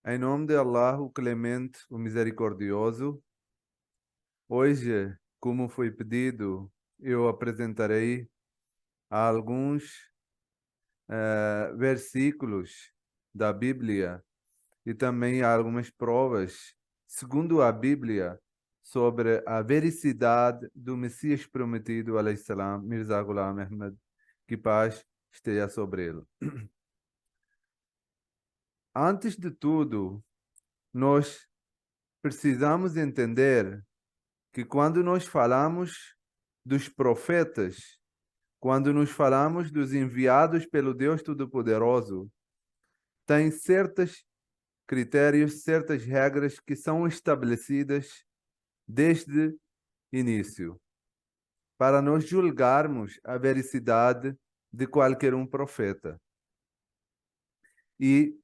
Em nome de Allah, o Clemente, o Misericordioso, hoje, como foi pedido, eu apresentarei alguns versículos da Bíblia e também algumas provas, segundo a Bíblia, sobre a vericidade do Messias prometido, alayhi salam, Mirza Ghulam Ahmad, que paz esteja sobre ele. Antes de tudo, nós precisamos entender que quando nós falamos dos profetas, quando nos falamos dos enviados pelo Deus Todo-Poderoso, tem certos critérios, certas regras que são estabelecidas desde início, para nós julgarmos a veracidade de qualquer um profeta. E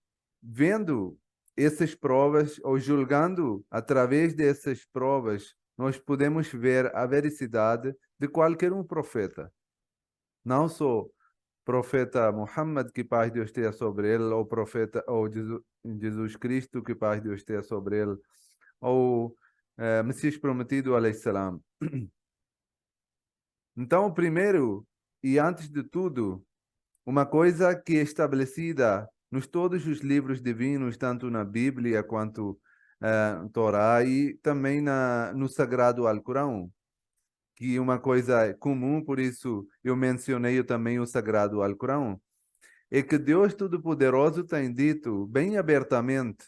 vendo essas provas, ou julgando através dessas provas, nós podemos ver a veracidade de qualquer um profeta. Não só profeta Muhammad, que paz de Deus esteja sobre ele, ou profeta, ou Jesus Cristo, que paz de Deus esteja sobre ele, ou Messias prometido, alayhi salam. Então, primeiro, e antes de tudo, uma coisa que é estabelecida nos todos os livros divinos, tanto na Bíblia quanto Torá e também no Sagrado Alcorão, que é uma coisa comum, por isso eu mencionei também o Sagrado Alcorão, é que Deus Todo-Poderoso tem dito bem abertamente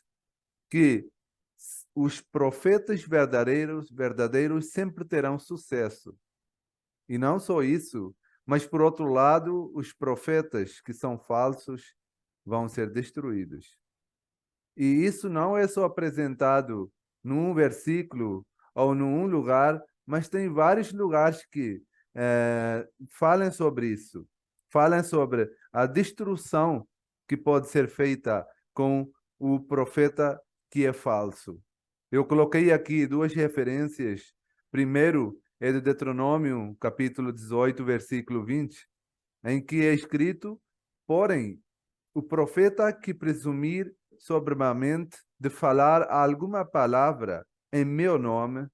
que os profetas verdadeiros sempre terão sucesso. E não só isso, mas por outro lado, os profetas que são falsos vão ser destruídos. E isso não é só apresentado num versículo ou num lugar, mas tem vários lugares que falam sobre isso. Falam sobre a destruição que pode ser feita com o profeta que é falso. Eu coloquei aqui duas referências. Primeiro é de Deuteronômio, capítulo 18, versículo 20, em que é escrito: porém, o profeta que presumir soberbamente de falar alguma palavra em meu nome,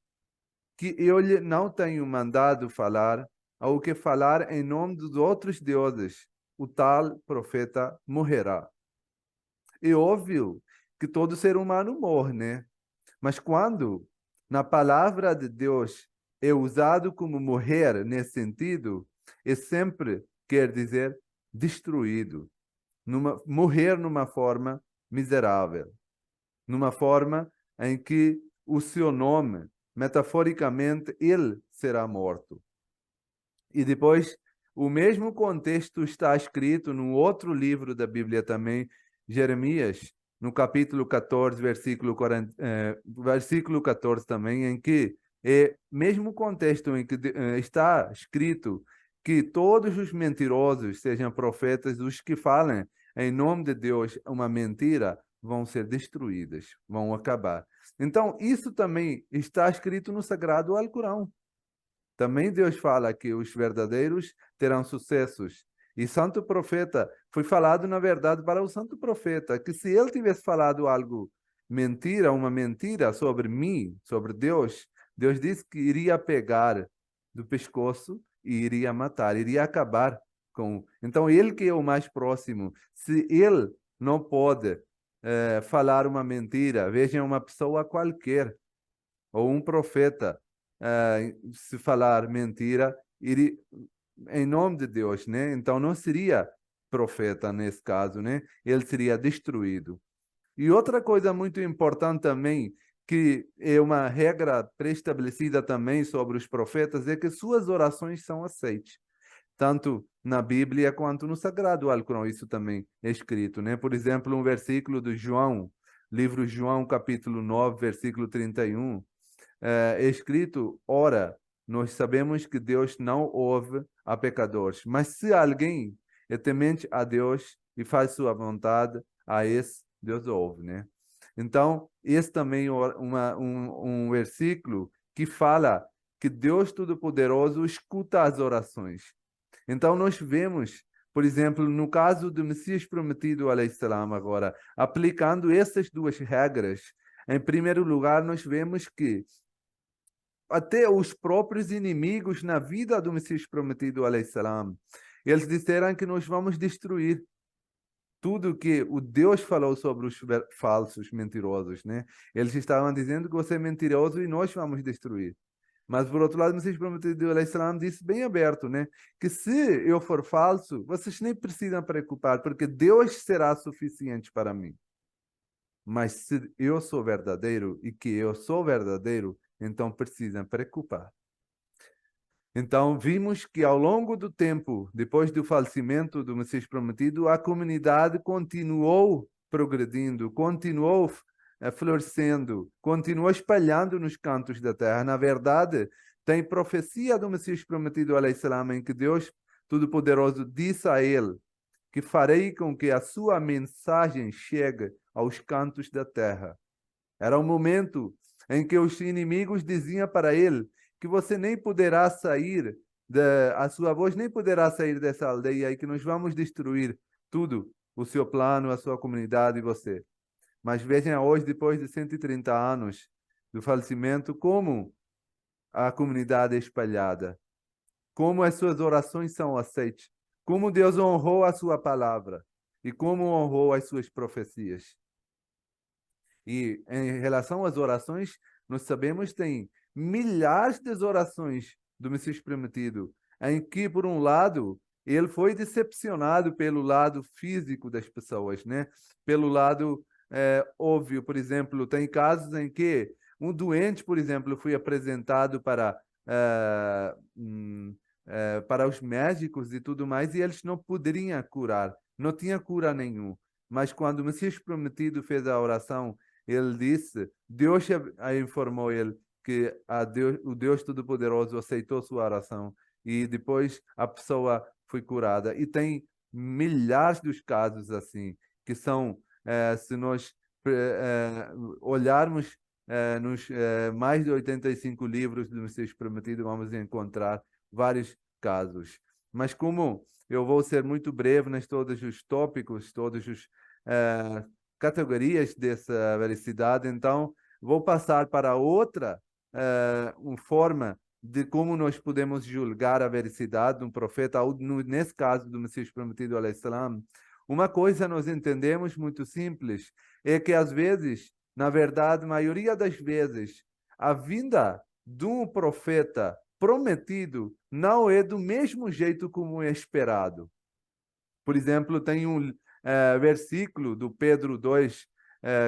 que eu lhe não tenho mandado falar, ou que falar em nome dos outros deuses, o tal profeta morrerá. É óbvio que todo ser humano morre, né? Mas quando na palavra de Deus é usado como morrer nesse sentido, é sempre quer dizer destruído, morrer numa forma miserável, numa forma em que o seu nome, metaforicamente, ele será morto. E depois, o mesmo contexto está escrito no outro livro da Bíblia também, Jeremias, no capítulo 14, versículo 40, versículo 14 também, em que é mesmo contexto em que está escrito que todos os mentirosos, sejam profetas, os que falam em nome de Deus uma mentira, vão ser destruídas, vão acabar. Então, isso também está escrito no Sagrado Alcorão. Também Deus fala que os verdadeiros terão sucessos. E santo profeta, foi falado na verdade para o santo profeta, que se ele tivesse falado algo mentira, uma mentira sobre mim, sobre Deus, Deus disse que iria pegar do pescoço e iria matar, iria acabar com. Então ele que é o mais próximo, se ele não pode falar uma mentira, veja uma pessoa qualquer, ou um profeta, se falar mentira, iria, em nome de Deus, né? Então não seria profeta nesse caso, né? Ele seria destruído. E outra coisa muito importante também, que é uma regra pré-estabelecida também sobre os profetas, é que suas orações são aceitas, tanto na Bíblia quanto no Sagrado Alcorão, isso também é escrito, né? Por exemplo, um versículo do João, livro João, capítulo 9, versículo 31, é escrito: ora, nós sabemos que Deus não ouve a pecadores, mas se alguém é temente a Deus e faz sua vontade, a esse Deus ouve, né? Então, esse também é um versículo que fala que Deus Todo-Poderoso escuta as orações. Então, nós vemos Por exemplo, no caso do Messias prometido, alayhissalam, agora, aplicando essas duas regras, em primeiro lugar, nós vemos que até os próprios inimigos na vida do Messias prometido, alayhissalam, eles disseram que nós vamos destruir tudo que o Deus falou sobre os falsos, mentirosos, né? Eles estavam dizendo que você é mentiroso e nós vamos destruir. Mas, por outro lado, o Messias prometido, alayhissalam, disse bem aberto, né? Que se eu for falso, vocês nem precisam preocupar, porque Deus será suficiente para mim. Mas se eu sou verdadeiro e que eu sou verdadeiro, então precisam preocupar. Então, vimos que ao longo do tempo, depois do falecimento do Messias prometido, a comunidade continuou progredindo, continuou florescendo, continuou espalhando nos cantos da terra. Na verdade, tem profecia do Messias prometido, alayhissalam, em que Deus Todo-Poderoso disse a ele que farei com que a sua mensagem chegue aos cantos da terra. Era o momento em que os inimigos diziam para ele que você nem poderá sair, a sua voz nem poderá sair dessa aldeia e que nós vamos destruir tudo, o seu plano, a sua comunidade e você. Mas vejam hoje, depois de 130 anos do falecimento, como a comunidade é espalhada, como as suas orações são aceitas, como Deus honrou a sua palavra e como honrou as suas profecias. E em relação às orações, nós sabemos que tem milhares de orações do Messias prometido, em que, por um lado, ele foi decepcionado pelo lado físico das pessoas, né? Pelo lado óbvio, por exemplo, tem casos em que um doente, por exemplo, foi apresentado para os médicos e tudo mais, e eles não poderiam curar, não tinha cura nenhum. Mas quando o Messias prometido fez a oração, ele disse, Deus informou ele que o Deus Todo-Poderoso aceitou sua oração e depois a pessoa foi curada. E tem milhares dos casos assim, que são, se nós olharmos nos mais de 85 livros do Messias Prometido, vamos encontrar vários casos. Mas como eu vou ser muito breve nas todos os tópicos, todos os categorias dessa veracidade, então vou passar para outra forma de como nós podemos julgar a veracidade de um profeta, ou nesse caso do Messias Prometido, alayhissalam. Uma coisa nós entendemos muito simples, é que às vezes, na verdade, a maioria das vezes, a vinda de um profeta prometido não é do mesmo jeito como é esperado. Por exemplo, tem um versículo do Pedro 2,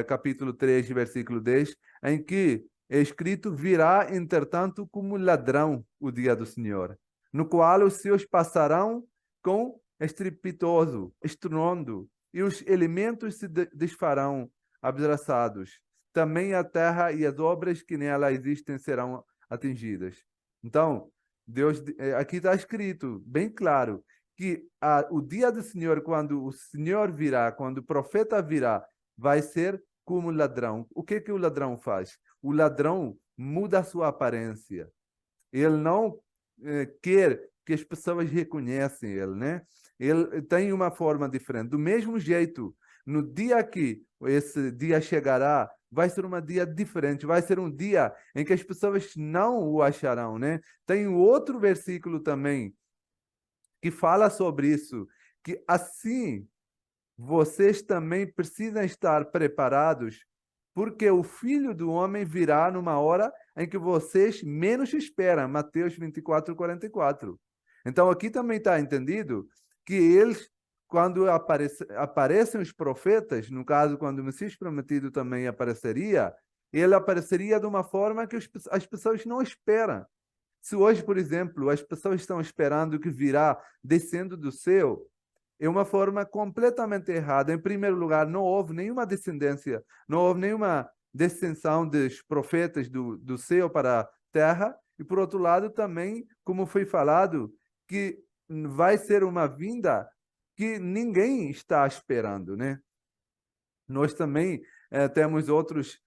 capítulo 3, versículo 10, em que é escrito, virá, entretanto, como ladrão o dia do Senhor, no qual os seus passarão com estrepitoso, estrondo, e os elementos se desfarão abraçados. Também a terra e as obras que nela existem serão atingidas. Então, Deus, aqui está escrito, bem claro, que o dia do Senhor, quando o Senhor virá, quando o profeta virá, vai ser como ladrão. O que o ladrão faz? O ladrão muda a sua aparência. Ele não quer que as pessoas reconheçam ele, né? Ele tem uma forma diferente. Do mesmo jeito, no dia que esse dia chegará, vai ser um dia diferente, vai ser um dia em que as pessoas não o acharão, né? Tem outro versículo também que fala sobre isso, que assim vocês também precisam estar preparados, porque o Filho do Homem virá numa hora em que vocês menos esperam. Mateus 24, 44. Então, aqui também está entendido que eles, quando aparecem os profetas, no caso, quando o Messias prometido também apareceria, ele apareceria de uma forma que as pessoas não esperam. Se hoje, por exemplo, as pessoas estão esperando que virá descendo do céu, é uma forma completamente errada. Em primeiro lugar, não houve nenhuma descendência, não houve nenhuma descensão dos profetas do céu para a terra. E, por outro lado, também, como foi falado, que vai ser uma vinda que ninguém está esperando, né? Nós também temos outros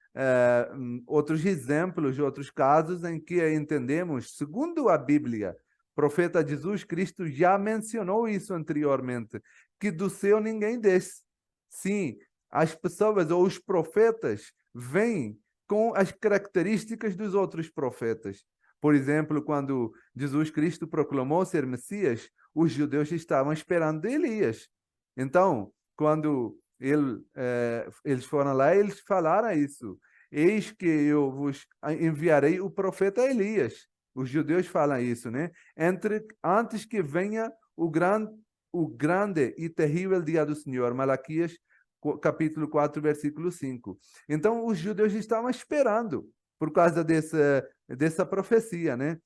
exemplos, outros casos em que entendemos, segundo a Bíblia, profeta Jesus Cristo já mencionou isso anteriormente, que do céu ninguém desce. Sim, as pessoas ou os profetas vêm com as características dos outros profetas. Por exemplo, quando Jesus Cristo proclamou ser Messias, os judeus estavam esperando Elias. Então, quando eles foram lá, eles falaram isso. Eis que eu vos enviarei o profeta Elias. Os judeus falam isso, né? Antes que venha o grande e terrível dia do Senhor. Malaquias, capítulo 4, versículo 5. Então, os judeus estavam esperando por causa dessa profecia, né?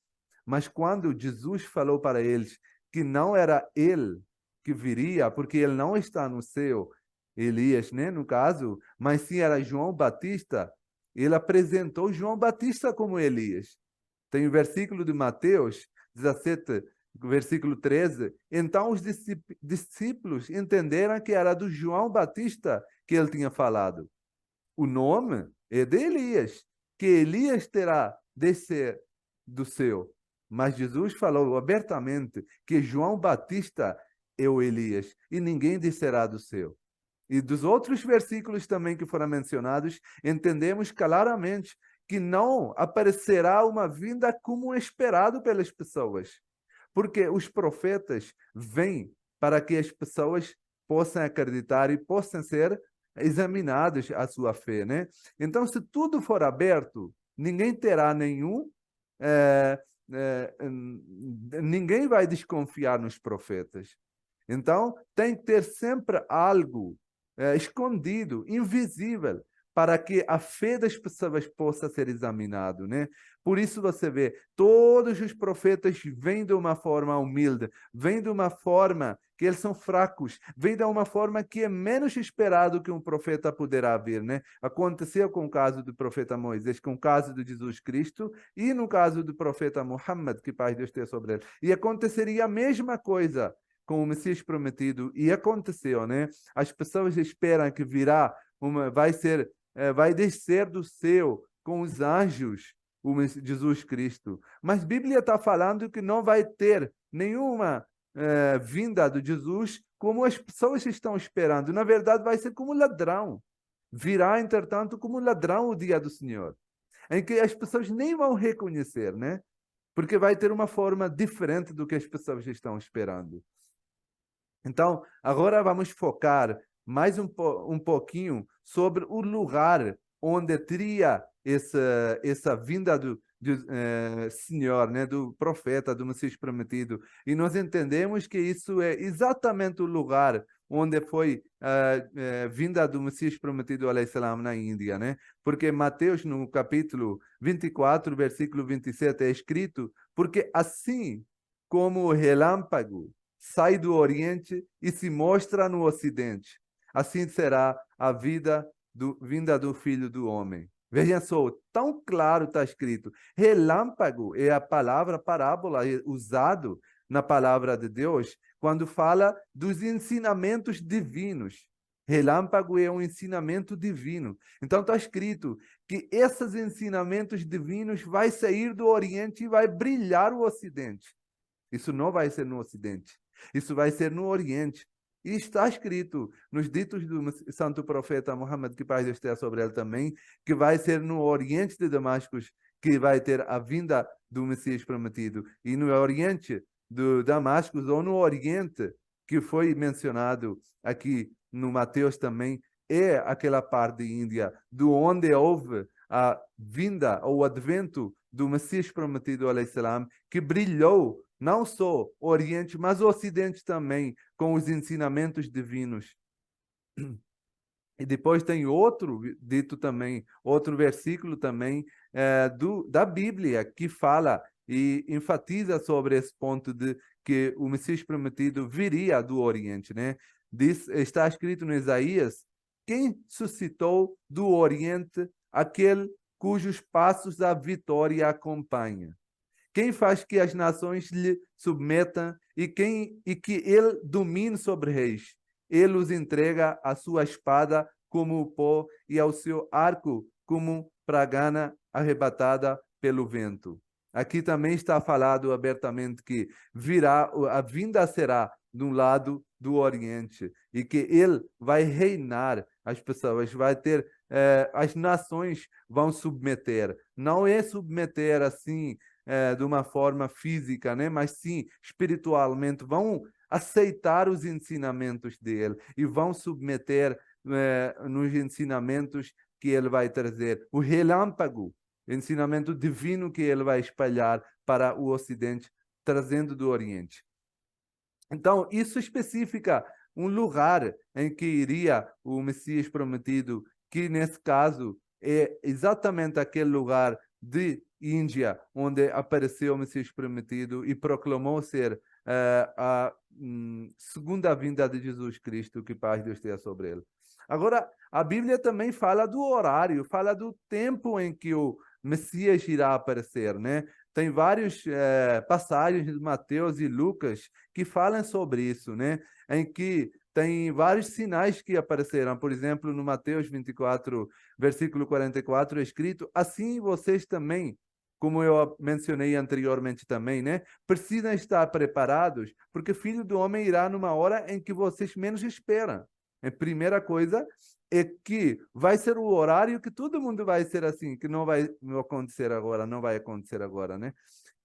Mas quando Jesus falou para eles que não era ele que viria, porque ele não está no céu, Elias, né, no caso, mas sim era João Batista, ele apresentou João Batista como Elias. Tem o versículo de Mateus 17, versículo 13. Então os discípulos entenderam que era do João Batista que ele tinha falado. O nome é de Elias, que Elias terá descer do céu. Mas Jesus falou abertamente que João Batista é o Elias e ninguém descerá do céu. E dos outros versículos também que foram mencionados, entendemos claramente que não aparecerá uma vinda como esperado pelas pessoas. Porque os profetas vêm para que as pessoas possam acreditar e possam ser examinados a sua fé, né? Então, se tudo for aberto, ninguém terá ninguém vai desconfiar nos profetas. Então, tem que ter sempre algo escondido, invisível, para que a fé das pessoas possa ser examinado, né? Por isso você vê, todos os profetas vêm de uma forma humilde, vêm de uma forma que eles são fracos, vêm de uma forma que é menos esperado que um profeta poderá vir, né? Aconteceu com o caso do profeta Moisés, com o caso de Jesus Cristo e no caso do profeta Muhammad, que paz de Deus tenha sobre ele. E aconteceria a mesma coisa com o Messias prometido, e aconteceu, né? As pessoas esperam que vai descer do céu com os anjos o Jesus Cristo. Mas a Bíblia está falando que não vai ter nenhuma vinda de Jesus como as pessoas estão esperando. Na verdade, vai ser como ladrão. Virá, entretanto, como ladrão o dia do Senhor, em que as pessoas nem vão reconhecer, né? Porque vai ter uma forma diferente do que as pessoas estão esperando. Então, agora vamos focar mais um pouquinho sobre o lugar onde teria essa vinda do Senhor, né, do profeta, do Messias prometido. E nós entendemos que isso é exatamente o lugar onde foi vinda do Messias prometido, alayhi-salam, na Índia, né? Porque Mateus, no capítulo 24, versículo 27, é escrito: porque assim como o relâmpago sai do Oriente e se mostra no Ocidente, assim será a vinda do Filho do Homem. Vejam só, tão claro está escrito. Relâmpago é a palavra parábola usado na palavra de Deus quando fala dos ensinamentos divinos. Relâmpago é um ensinamento divino. Então está escrito que esses ensinamentos divinos vai sair do Oriente e vai brilhar o Ocidente. Isso não vai ser no Ocidente. Isso vai ser no Oriente. E está escrito nos ditos do santo profeta Muhammad, que paz de Deus esteja sobre ele também, que vai ser no Oriente de Damasco que vai ter a vinda do Messias prometido. E no Oriente de Damasco, ou no Oriente, que foi mencionado aqui no Mateus também, é aquela parte de Índia, do onde houve a vinda ou o advento do Messias prometido, alayhi-salam, que brilhou não só o Oriente, mas o Ocidente também, com os ensinamentos divinos. E depois tem outro dito também, outro versículo também da Bíblia que fala e enfatiza sobre esse ponto de que o Messias prometido viria do Oriente, né? Está escrito no Isaías: quem suscitou do Oriente aquele cujos passos a vitória acompanha? Quem faz que as nações lhe submetam e que ele domine sobre reis? Ele os entrega à sua espada como o pó e ao seu arco como pragana arrebatada pelo vento. Aqui também está falado abertamente que a vinda será de um lado do Oriente e que ele vai reinar as pessoas, vai ter, as nações vão submeter. Não é submeter assim, de uma forma física, né? Mas sim espiritualmente, vão aceitar os ensinamentos dele e vão submeter nos ensinamentos que ele vai trazer. O relâmpago, ensinamento divino que ele vai espalhar para o Ocidente, trazendo do Oriente. Então, isso especifica um lugar em que iria o Messias prometido, que nesse caso é exatamente aquele lugar de Índia, onde apareceu o Messias prometido e proclamou ser a segunda vinda de Jesus Cristo, que paz de Deus tenha sobre ele. Agora, a Bíblia também fala do horário, fala do tempo em que o Messias irá aparecer, né? Tem vários passagens de Mateus e Lucas que falam sobre isso, né? Em que tem vários sinais que aparecerão. Por exemplo, no Mateus 24, versículo 44, é escrito: assim vocês também, como eu mencionei anteriormente também, né? Precisam estar preparados, porque o Filho do Homem irá numa hora em que vocês menos esperam. A primeira coisa é que vai ser o horário que todo mundo vai ser assim, que não vai acontecer agora, não vai acontecer agora, né?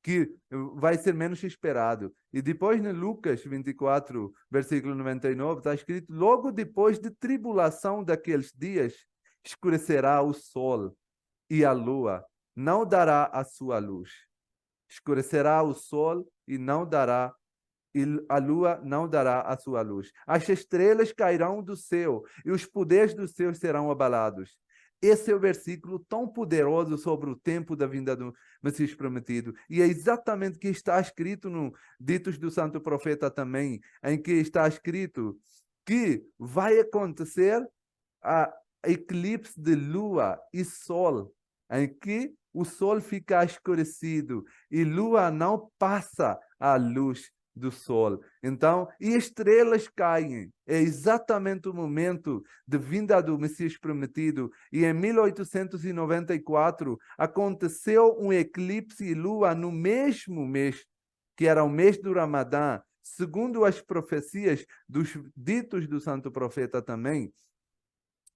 Que vai ser menos esperado. E depois, no Lucas 24, versículo 99, está escrito: logo depois de tribulação daqueles dias, escurecerá o sol e a lua não dará a sua luz. Escurecerá o sol e não dará e a lua não dará a sua luz. As estrelas cairão do céu e os poderes dos céus serão abalados. Esse é o versículo tão poderoso sobre o tempo da vinda do Messias prometido. E é exatamente o que está escrito no Ditos do Santo Profeta também, em que está escrito que vai acontecer a eclipse de lua e sol, em que o sol fica escurecido e lua não passa a luz do sol. Então, e estrelas caem. É exatamente o momento de vinda do Messias prometido. E em 1894 aconteceu um eclipse de lua no mesmo mês, que era o mês do Ramadã, segundo as profecias dos ditos do Santo Profeta também,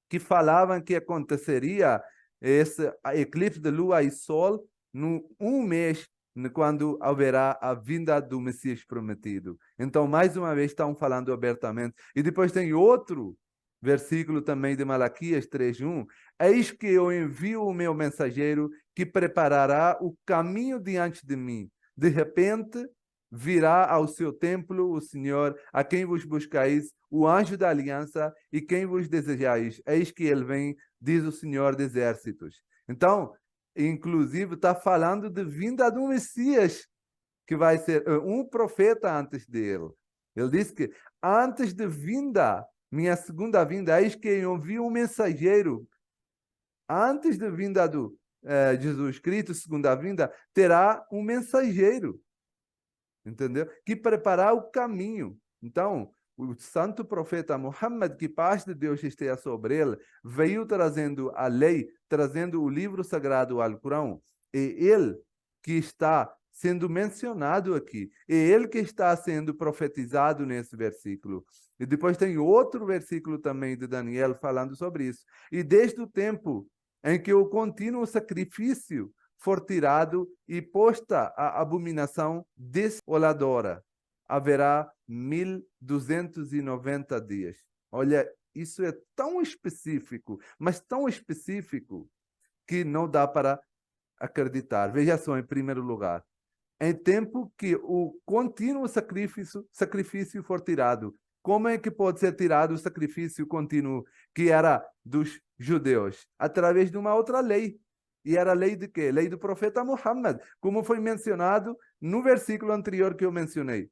que falavam que aconteceria esse eclipse de lua e sol no um mês, quando haverá a vinda do Messias prometido. Então, mais uma vez, estão falando abertamente. E depois tem outro versículo também de Malaquias 3:1. Eis que eu envio o meu mensageiro que preparará o caminho diante de mim. De repente, virá ao seu templo o Senhor, a quem vos buscais, o anjo da aliança, e quem vos desejais. Eis que ele vem, diz o Senhor dos exércitos. Então, inclusive, está falando de vinda do Messias, que vai ser um profeta antes dele. Ele disse que antes de vinda, minha segunda vinda, eis que eu envio um mensageiro. Antes da vinda do Jesus Cristo, segunda vinda, terá um mensageiro, entendeu? Que preparar o caminho. Então, o santo profeta Muhammad, que paz de Deus esteja sobre ele, veio trazendo a lei, trazendo o livro sagrado Alcorão. E ele que está sendo mencionado aqui, é ele que está sendo profetizado nesse versículo. E depois tem outro versículo também de Daniel falando sobre isso. E desde o tempo em que o contínuo sacrifício for tirado e posta a abominação desoladora, haverá 1290 dias. Olha, isso é tão específico, mas tão específico, que não dá para acreditar. Veja só, em primeiro lugar, em tempo que o contínuo sacrifício for tirado. Como é que pode ser tirado o sacrifício contínuo que era dos judeus? Através de uma outra lei. E era a lei de quê? Lei do profeta Muhammad, como foi mencionado no versículo anterior que eu mencionei.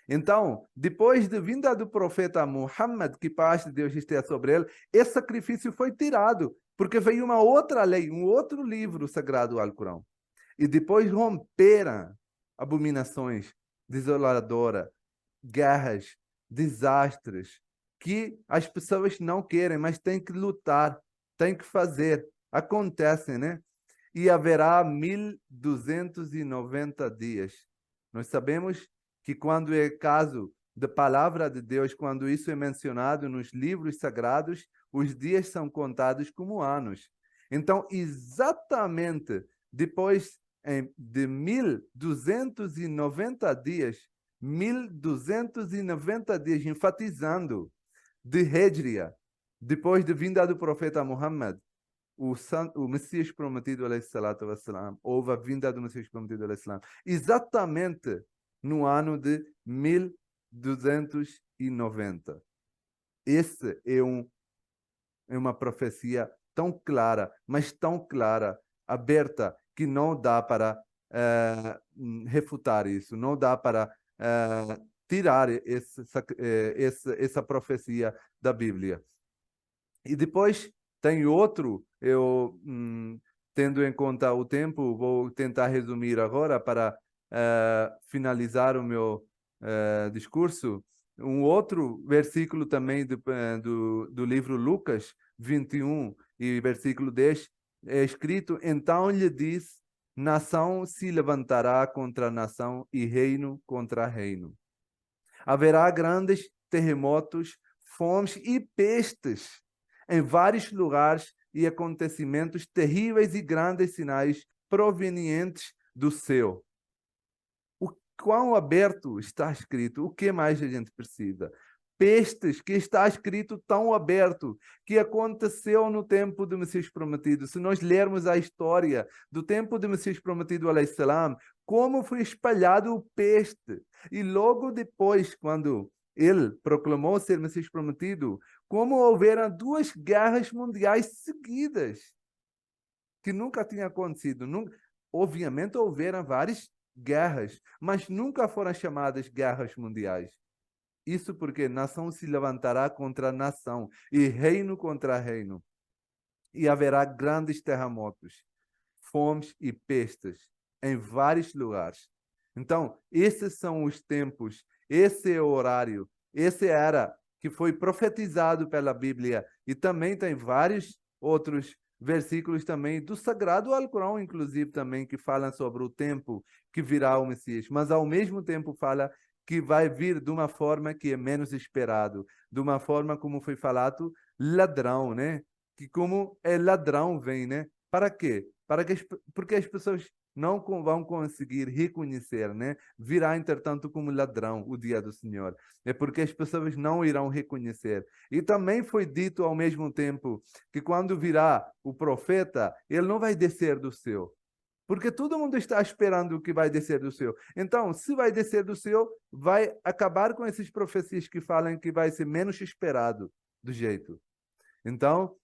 Então, depois da vinda do profeta Muhammad, que paz de Deus esteja sobre ele, esse sacrifício foi tirado, porque veio uma outra lei, um outro livro sagrado, o Alcorão. E depois romperam abominações desoladoras, guerras, desastres, que as pessoas não querem, mas têm que lutar, têm que fazer. Acontecem, né? e haverá 1290 dias. Nós sabemos que quando é caso da palavra de Deus, quando isso é mencionado nos livros sagrados, os dias são contados como anos. Então, exatamente depois de 1290 dias, 1290 dias, enfatizando, de Hijria, depois da vinda do profeta Muhammad, o Messias prometido, alayhi salatu wassalam, houve a vinda do Messias prometido, alayhi salam, exatamente no ano de 1290. Esse é uma profecia tão clara, mas tão clara, aberta, que não dá para refutar isso, não dá para tirar essa profecia da Bíblia. E depois tem outro, tendo em conta o tempo, vou tentar resumir agora para finalizar o meu discurso. Um outro versículo também do livro Lucas 21 e versículo 10 é escrito: então lhe diz, nação se levantará contra nação e reino contra reino. Haverá grandes terremotos, fomes e pestes em vários lugares e acontecimentos terríveis e grandes sinais provenientes do céu. O quão aberto está escrito? O que mais a gente precisa? Pestes, que está escrito tão aberto, que aconteceu no tempo do Messias Prometido. Se nós lermos a história do tempo do Messias Prometido, alayhi salam, como foi espalhado o peste. E logo depois, quando ele proclamou ser Messias Prometido, como houveram 2 guerras mundiais seguidas, que nunca tinha acontecido. Obviamente houveram várias guerras, mas nunca foram chamadas guerras mundiais. Isso porque nação se levantará contra nação e reino contra reino. E haverá grandes terremotos, fomes e pestes em vários lugares. Então, esses são os tempos, esse é o horário, esse era que foi profetizado pela Bíblia. E também tem vários outros versículos também do Sagrado Alcorão, inclusive, também, que falam sobre o tempo que virá o Messias. Mas, ao mesmo tempo, fala que vai vir de uma forma que é menos esperado, de uma forma como foi falado, ladrão, né? Que como é ladrão vem, né? Para quê? Porque as pessoas não vão conseguir reconhecer, né? Virá, entretanto, como ladrão o dia do Senhor. É porque as pessoas não irão reconhecer. E também foi dito ao mesmo tempo que quando virá o profeta, ele não vai descer do céu. Porque todo mundo está esperando que vai descer do céu. Então, se vai descer do céu, vai acabar com essas profecias que falam que vai ser menos esperado do jeito. Então,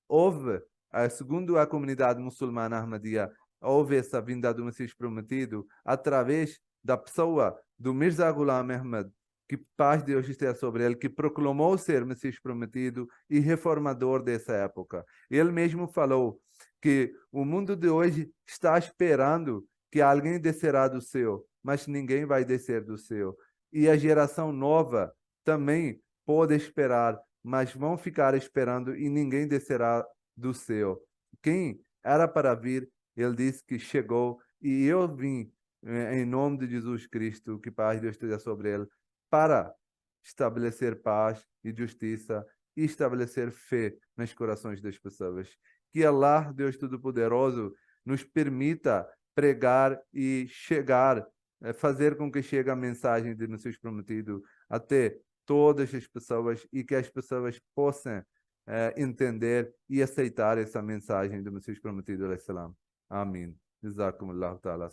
houve, segundo a comunidade muçulmana Ahmadiyya, houve essa vinda do Messias prometido através da pessoa do Mirza Ghulam Ahmad, que paz de Deus esteja sobre ele, que proclamou ser Messias prometido e reformador dessa época. Ele mesmo falou que o mundo de hoje está esperando que alguém descerá do céu, mas ninguém vai descer do céu. E a geração nova também pode esperar, mas vão ficar esperando e ninguém descerá do céu. Quem era para vir, ele disse que chegou e eu vim em nome de Jesus Cristo, que paz de Deus esteja sobre ele, para estabelecer paz e justiça e estabelecer fé nos corações das pessoas. Que Allah, Deus Todo-Poderoso, nos permita pregar e chegar, fazer com que chegue a mensagem de Messias Prometido até todas as pessoas e que as pessoas possam entender e aceitar essa mensagem do Messias Prometido. Amém. Jazakumullahu ta'ala.